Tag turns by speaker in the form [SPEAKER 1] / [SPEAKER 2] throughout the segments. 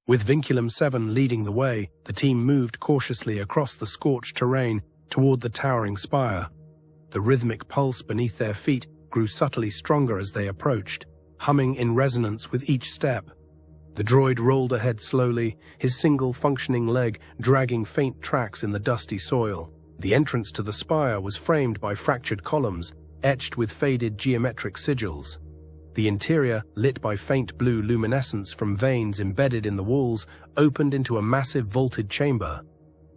[SPEAKER 1] With Vinculum-7 leading the way, the team moved cautiously across the scorched terrain toward the towering spire. The rhythmic pulse beneath their feet grew subtly stronger as they approached, humming in resonance with each step. The droid rolled ahead slowly, his single functioning leg dragging faint tracks in the dusty soil. The entrance to the spire was framed by fractured columns, etched with faded geometric sigils. The interior, lit by faint blue luminescence from veins embedded in the walls, opened into a massive vaulted chamber.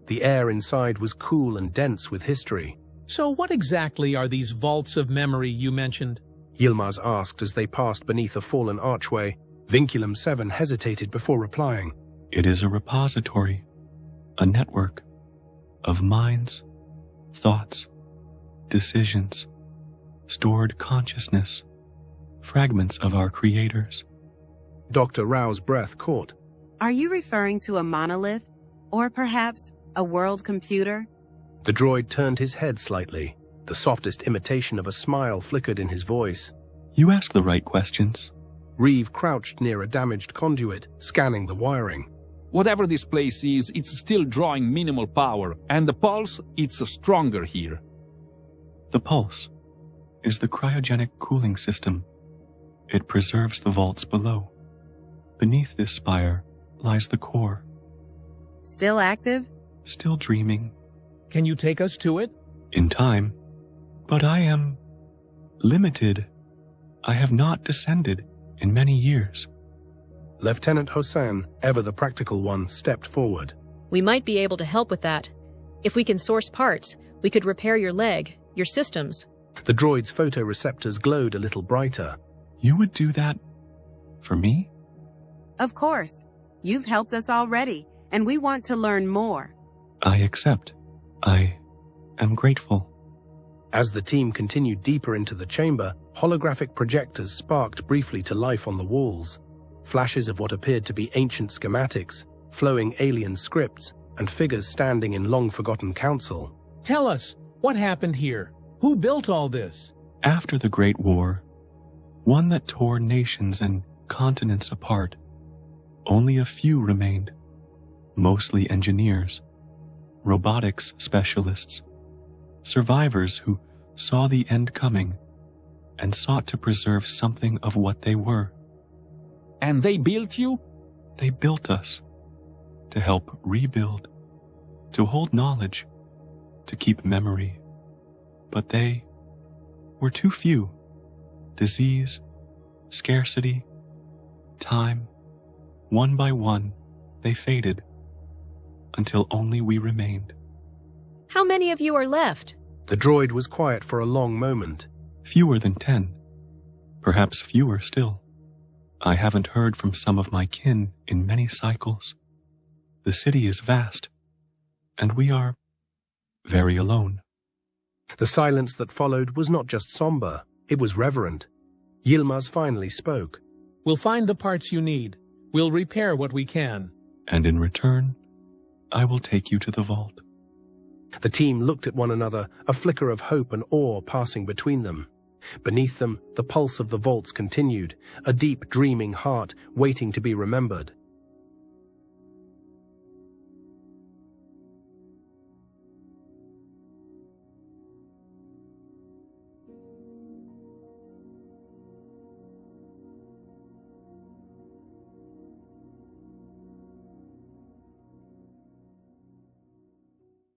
[SPEAKER 1] The air inside was cool and dense with history.
[SPEAKER 2] So what exactly are these vaults of memory you mentioned?
[SPEAKER 1] Yilmaz asked as they passed beneath a fallen archway. Vinculum-7 hesitated before replying.
[SPEAKER 3] It is a repository, a network of minds, thoughts, decisions, stored consciousness, fragments of our creators.
[SPEAKER 1] Dr. Rao's breath caught.
[SPEAKER 4] Are you referring to a monolith, or perhaps a world computer?
[SPEAKER 1] The droid turned his head slightly. The softest imitation of a smile flickered in his voice.
[SPEAKER 3] You ask the right questions.
[SPEAKER 1] Reeve crouched near a damaged conduit, scanning the wiring.
[SPEAKER 5] Whatever this place is, it's still drawing minimal power, and the pulse, it's stronger here.
[SPEAKER 3] The pulse is the cryogenic cooling system. It preserves the vaults below. Beneath this spire lies the core.
[SPEAKER 4] Still active?
[SPEAKER 3] Still dreaming.
[SPEAKER 2] Can you take us to it?
[SPEAKER 3] In time. But I am limited. I have not descended in many years.
[SPEAKER 1] Lieutenant Hossein, ever the practical one, stepped forward.
[SPEAKER 6] We might be able to help with that. If we can source parts, we could repair your leg, your systems.
[SPEAKER 1] The droid's photoreceptors glowed a little brighter.
[SPEAKER 3] You would do that for me?
[SPEAKER 4] Of course. You've helped us already, and we want to learn more.
[SPEAKER 3] I accept. I am grateful.
[SPEAKER 1] As the team continued deeper into the chamber, holographic projectors sparked briefly to life on the walls. Flashes of what appeared to be ancient schematics, flowing alien scripts, and figures standing in long-forgotten council.
[SPEAKER 2] Tell us, what happened here? Who built all this?
[SPEAKER 3] After the Great War, one that tore nations and continents apart, only a few remained, mostly engineers, robotics specialists, survivors who saw the end coming and sought to preserve something of what they were.
[SPEAKER 5] And they built you?
[SPEAKER 3] They built us to help rebuild, to hold knowledge, to keep memory. But they were too few. Disease, scarcity, time, one by one, they faded until only we remained.
[SPEAKER 6] How many of you are left?
[SPEAKER 1] The droid was quiet for a long moment.
[SPEAKER 3] Fewer than 10. Perhaps fewer still. I haven't heard from some of my kin in many cycles. The city is vast, and we are very alone.
[SPEAKER 1] The silence that followed was not just somber, it was reverent. Yilmaz finally spoke.
[SPEAKER 2] We'll find the parts you need. We'll repair what we can.
[SPEAKER 3] And in return, I will take you to the vault.
[SPEAKER 1] The team looked at one another, a flicker of hope and awe passing between them. Beneath them, the pulse of the vaults continued, a deep, dreaming heart waiting to be remembered.